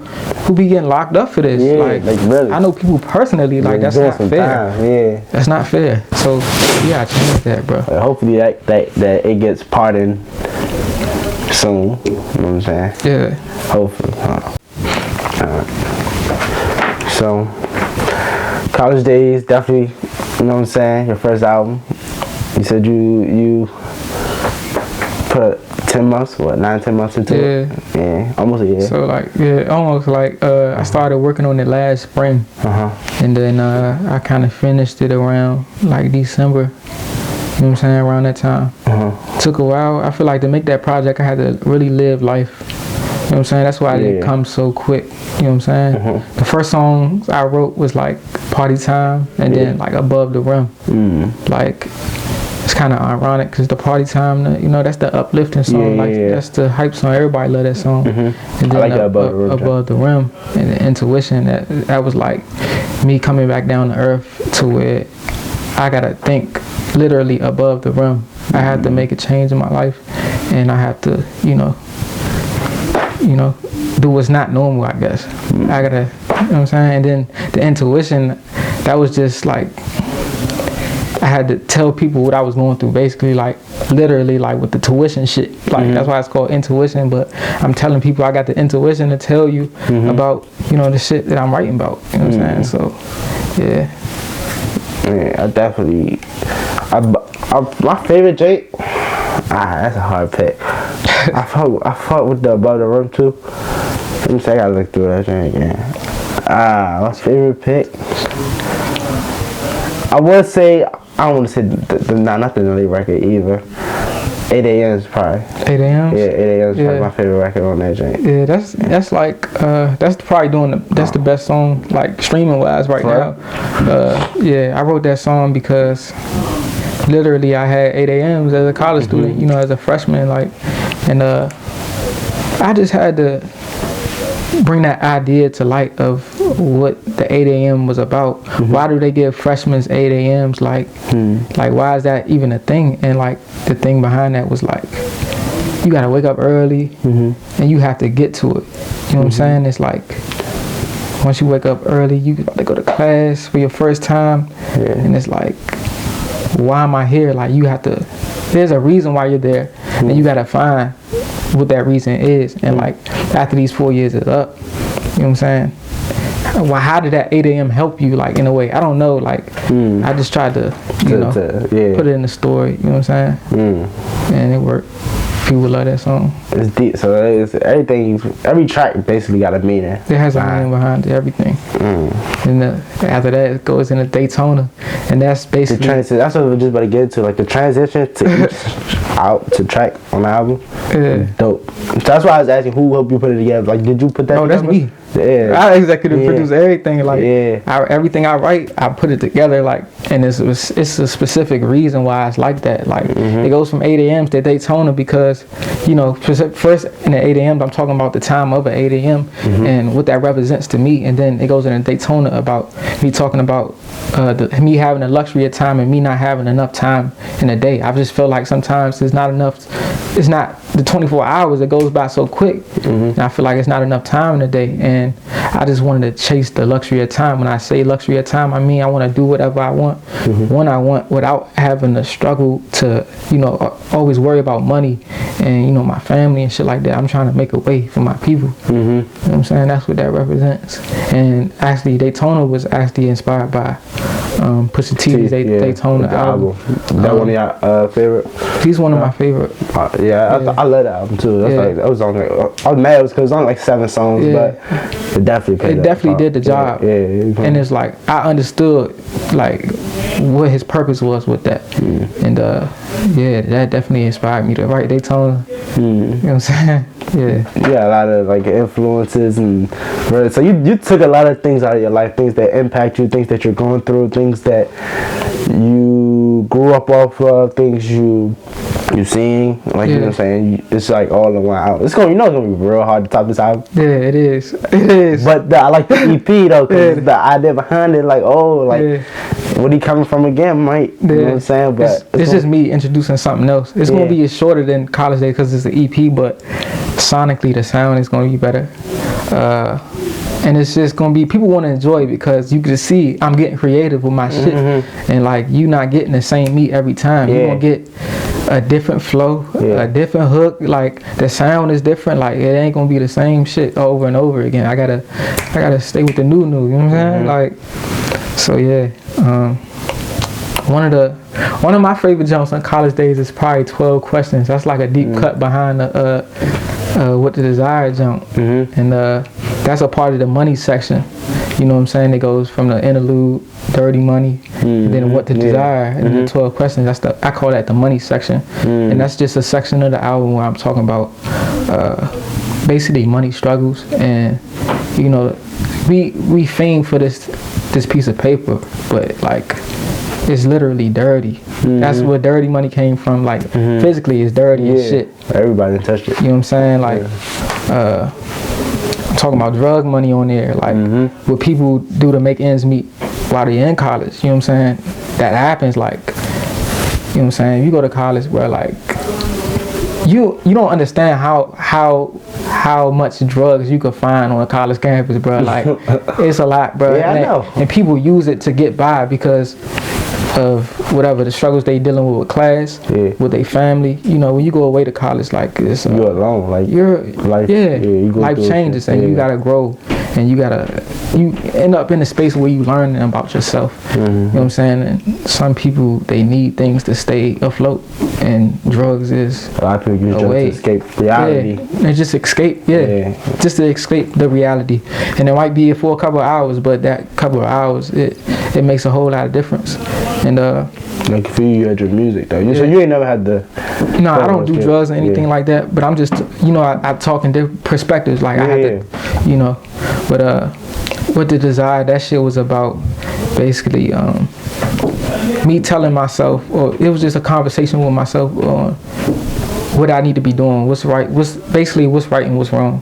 who be getting locked up for this. Like really. I know people personally, like, that's not fair. That's not fair. So I changed that, bro. Hopefully that it gets pardoned soon. You know what I'm saying? Yeah. Hopefully. So, College Daze, definitely, you know what I'm saying, your first album. You said you put 10 months, 9-10 months into it? Yeah, almost a year. So almost like I started working on it last spring. And then I kind of finished it around like December. You know what I'm saying, around that time. Took a while. I feel like to make that project I had to really live life. You know what I'm saying? That's why it didn't come so quick. You know what I'm saying? The first song I wrote was like Party Time, and then like Above the Rim. Like, it's kind of ironic because the Party Time, you know, that's the uplifting song. That's the hype song. Everybody love that song. And then I like Above the Rim and the Intuition. That was like me coming back down to earth to where I gotta think literally above the rim. I had to make a change in my life, and I have to, you know, do what's not normal, I guess. I gotta, you know what I'm saying? And then the Intuition, that was just like, I had to tell people what I was going through, basically, like, literally, like, with the tuition shit. Like, that's why it's called intuition, but I'm telling people I got the intuition to tell you about, you know, the shit that I'm writing about, you know what I'm saying? So, yeah. Yeah, I definitely, my favorite Jake, that's a hard pick. I fuck with the Above the Rim too. Let me see, I gotta look through that thing again. My favorite pick, I would say, I don't want to say not the Nelly record either. 8 a.m. is probably. 8 a.m. Yeah, 8 a.m. is probably my favorite record on that joint. Yeah, that's like that's probably that's the best song, like, streaming wise right now. Yeah, I wrote that song because literally I had 8 a.m.s as a college student, you know, as a freshman, like, and I just had to bring that idea to light of what the 8 a.m. was about. Why do they give freshmen 8 a.m.s? Like, why is that even a thing? And like, the thing behind that was like, you gotta wake up early and you have to get to it. You know what I'm saying? It's like, once you wake up early, you got to go to class for your first time, and it's like, why am I here? Like, you have to, there's a reason why you're there, and you gotta find what that reason is. And like, after these 4 years is up, you know what I'm saying? Well, how did that 8 a.m. help you, like, in a way? I don't know, like, I just tried to, you know, put it in the story, you know what I'm saying? And it worked. People love that song. It's deep, so it's everything, every track basically got a meaning. It has a meaning behind everything. And after that, it goes into Daytona, and that's basically that's what we're just about to get to, like the transition to out to track on the album. Dope. That's why I was asking who helped you put it together. Like, did you put that together? That's me. I executive produce everything. Like, everything I write, I put it together. Like, and it's a specific reason why it's like that. Like, it goes from 8 a.m. to Daytona because, you know, first in the 8 a.m. I'm talking about the time of an 8 a.m. and what that represents to me, and then it goes into Daytona about me talking about me having the luxury of time and me not having enough time in a day. I just feel like sometimes there's not enough. It's not the 24 hours that goes by so quick, and I feel like it's not enough time in a day. And I just wanted to chase the luxury of time. When I say luxury of time, I mean I want to do whatever I want, when I want, without having to struggle to, you know, always worry about money and, you know, my family and shit like that. I'm trying to make a way for my people. You know what I'm saying? That's what that represents. And actually, Daytona was actually inspired by Pusha T's Daytona album. That one of your favorite? He's one of my favorite. I love that album too. That's like, that was on like, I was mad because it was only like 7 songs, but it definitely did the job. And it's like, I understood like what his purpose was with that. And that definitely inspired me to write Daytona. You know what I'm saying? Yeah, a lot of like influences, and so you took a lot of things out of your life, things that impact you, things that you're going through, things that you grew up off of, things you You sing, like you know what I'm saying. It's like all in one album. It's gonna be real hard to top this album. Yeah, it is. It is. But I like the EP though, cause the idea behind it, like what he coming from again, Mike. You know what I'm saying? But it's just me introducing something else. It's gonna be shorter than College Days because it's an EP, but sonically the sound is gonna be better. And it's just gonna be, people want to enjoy it because you can see I'm getting creative with my shit, and like you not getting the same meat every time. You gonna get a different flow, a different hook. Like the sound is different. Like it ain't gonna be the same shit over and over again. I gotta stay with the new. You know what I'm saying? Like, so yeah. One of my favorite jumps on College Days is probably 12 Questions. That's like a deep cut behind the What the Desire jump, and that's a part of the money section. You know what I'm saying? It goes from the interlude, Dirty Money, and then What the Desire, and then 12 Questions. I call that the money section, and that's just a section of the album where I'm talking about basically money struggles, and you know, we fame for this piece of paper, but like it's literally dirty. That's where Dirty Money came from. Like physically, it's dirty as shit. Everybody touched it. You know what I'm saying? Like, I'm talking about drug money on there. Like, what people do to make ends meet while they're in college. You know what I'm saying? That happens. Like, you know what I'm saying? You go to college where like you don't understand how much drugs you could find on a college campus, bro. Like, it's a lot, bro. Yeah, I know. And people use it to get by because of whatever the struggles they dealing with class, with their family. You know, when you go away to college, like it's you're alone, like you're life. You life changes, and you gotta grow, and you end up in a space where you learning about yourself. You know what I'm saying? And some people, they need things to stay afloat, and drugs is a lot of people use drugs to escape reality. And just escape, just to escape the reality. And it might be for a couple of hours, but that couple of hours, it makes a whole lot of difference. And like for you had your music though. So you ain't never had the. No, I don't do drugs or anything like that. But I'm just, you know, I talk in different perspectives. Like I had to, you know, but What the Desire, that shit was about basically me telling myself, or it was just a conversation with myself on what I need to be doing, what's right, what's right and what's wrong.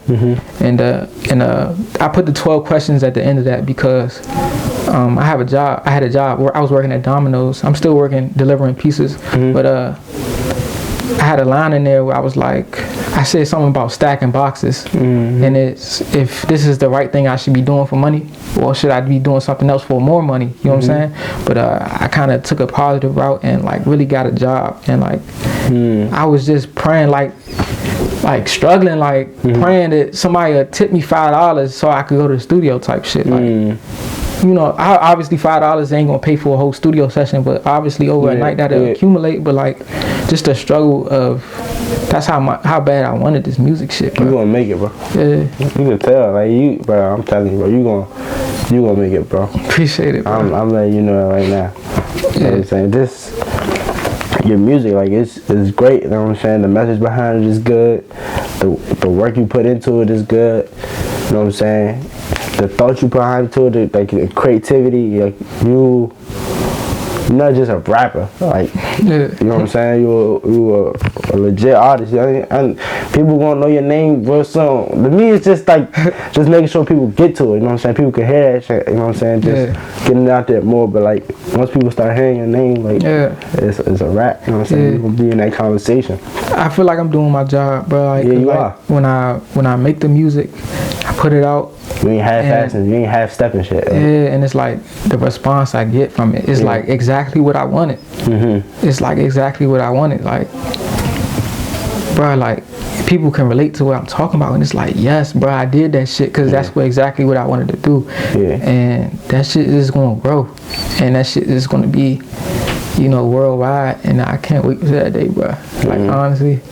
And I put the 12 questions at the end of that because I had a job where I was working at Domino's. I'm still working delivering pizzas, but I had a line in there where I was like, I said something about stacking boxes, and it's, if this is the right thing I should be doing for money, or should I be doing something else for more money? You know what I'm saying? But I kind of took a positive route and like really got a job, and like I was just praying, like struggling, like praying that somebody would tip me $5 so I could go to the studio type shit. Like, you know, obviously $5 ain't gonna pay for a whole studio session, but obviously over a night that'll accumulate. But like, just the struggle of, that's how bad I wanted this music shit, bro. You gonna make it, bro. Yeah. You can tell, like you, bro. I'm telling you, bro. You gonna make it, bro. Appreciate it, bro. I'm letting you know right now. You know what I'm saying? This, your music, like it's great. You know what I'm saying? The message behind it is good. The work you put into it is good. You know what I'm saying? The thought you put into it, like the creativity, like you're not just a rapper, like you know what I'm saying. You a legit artist, and people gonna know your name real soon. To me, it's just like just making sure people get to it. You know what I'm saying? People can hear that shit. You know what I'm saying? Just getting it out there more. But like once people start hearing your name, like it's a rap. You know what I'm saying? You're gonna be in that conversation. I feel like I'm doing my job, bro. Like, you are. When I make the music, I put it out. You ain't half-assing, you ain't half-stepping shit. Yeah, and it's like the response I get from it is like exactly what I wanted. It's like exactly what I wanted. Like, bro, like people can relate to what I'm talking about, and it's like, yes, bro, I did that shit because that's exactly what I wanted to do. And that shit is gonna grow, and that shit is gonna be, you know, worldwide, and I can't wait for that day, bro. Like honestly, you know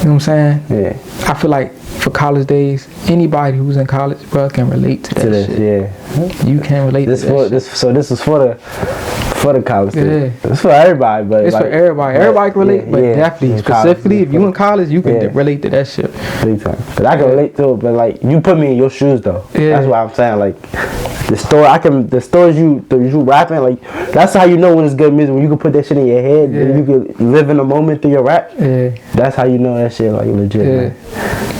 what I'm saying? Yeah. I feel like for College Days, anybody who's in college, bro, can relate to that shit. Yeah. You can relate to that shit. So this is for the college days. It's for everybody, but it's like, for everybody. Everybody can relate, but definitely, specifically, if you in college, you can relate to that shit. Big time. But I can relate to it, but like, you put me in your shoes though. That's what I'm saying. Like, the stories you rapping, like that's how you know when it's good music. When you can put that shit in your head, and you can live in the moment through your rap. Yeah. That's how you know that shit like legit, man.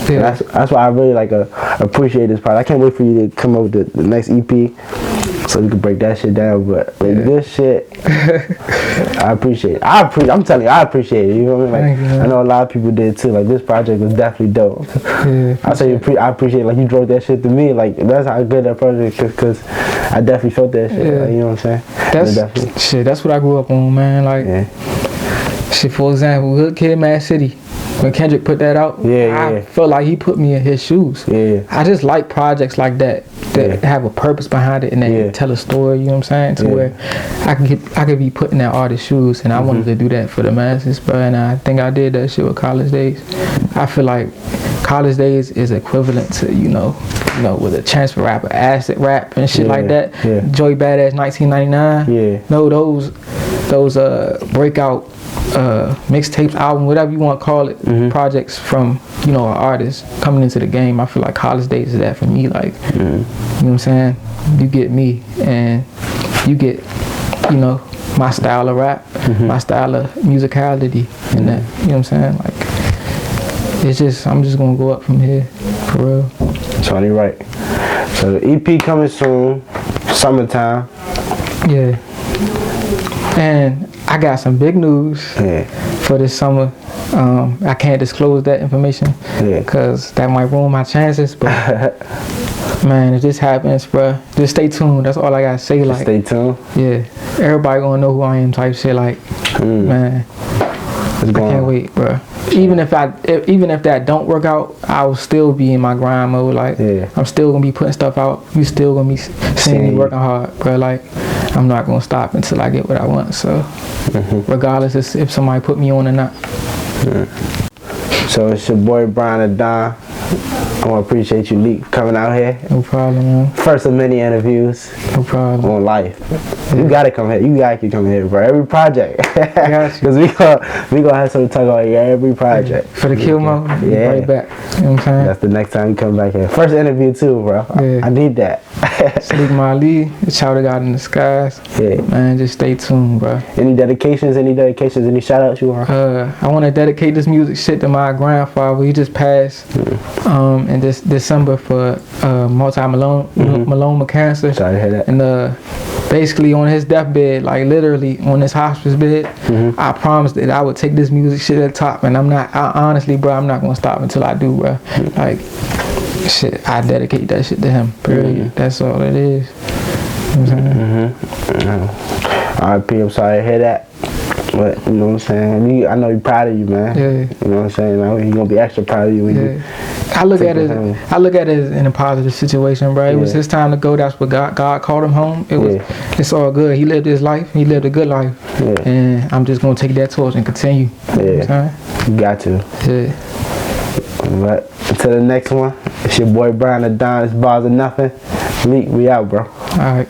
Yeah. That's why I really like appreciate this part. I can't wait for you to come up with the next EP. So we can break that shit down, but like this shit, I appreciate it. I'm telling you, I appreciate it. You know what I mean? Like I know a lot of people did too. Like this project was definitely dope. I appreciate it. Like you drove that shit to me. Like that's how good that project is, cause I definitely felt that shit. Like, you know what I'm saying? That's what I grew up on, man. Like shit. For example, Hood Kid, Mad City. When Kendrick put that out, I felt like he put me in his shoes. I just like projects like that have a purpose behind it and that tell a story. You know what I'm saying? To where I could be put in that artist's shoes, and I wanted to do that for the masses, bro. And I think I did that shit with College Daze. I feel like College Daze is equivalent to you know, with a Chance for Rapper, acid rap and shit like that. Joey Badass 1999. No, those breakout mixtapes, album, whatever you want to call it, projects from an artist coming into the game. I feel like College Daze is that for me. Like, you know what I'm saying? You get me, and you get my style of rap, my style of musicality, and that. You know what I'm saying? Like, it's just I'm just gonna go up from here, for real. Totally right. So the EP coming soon, summertime. Yeah. And I got some big news for this summer. I can't disclose that information because that might ruin my chances. But man, if this happens, bro, just stay tuned. That's all I gotta say. Like, stay tuned. Yeah, everybody gonna know who I am. Type shit. Like, man, I can't wait, bro. Even if that don't work out, I will still be in my grind mode. Like, I'm still gonna be putting stuff out. You still gonna be seeing me working hard, bro. Like, I'm not gonna stop until I get what I want. So, regardless if somebody put me on or not. So it's your boy BryanThaDon. I want to appreciate you, Leek, coming out here. No problem, man. First of many interviews. No problem. On life. You gotta come here. You gotta keep coming here for every project. Because we gonna have something to talk about here every project. For the kill mode, right back. You know what I'm saying? That's the next time you come back here. First interview too, bro. I need that. Leek Mali, the child of God in the skies. Man, just stay tuned, bro. Any dedications? Any shout outs you want? I want to dedicate this music shit to my grandfather. He just passed in this December for Malone with cancer. Sorry to hear that. And basically on his deathbed, like literally on his hospice bed, I promised that I would take this music shit at the top, and honestly, bro, I'm not gonna stop until I do, bro. Like, shit, I dedicate that shit to him. Period. That's all it is. You know what I'm saying? R.I.P. I'm sorry to hear that. But you know what I'm saying? I know you're proud of you, man. You know what I'm saying? He's gonna be extra proud of you when you. I look at it in a positive situation, bro. It was his time to go. That's what God called him home. It's all good. He lived his life. He lived a good life. And I'm just gonna take that torch and continue. You know what I'm saying? You got to. But until the next one, it's your boy BryanThaDon. It's Bars of Nothing. Leek, we out, bro. All right.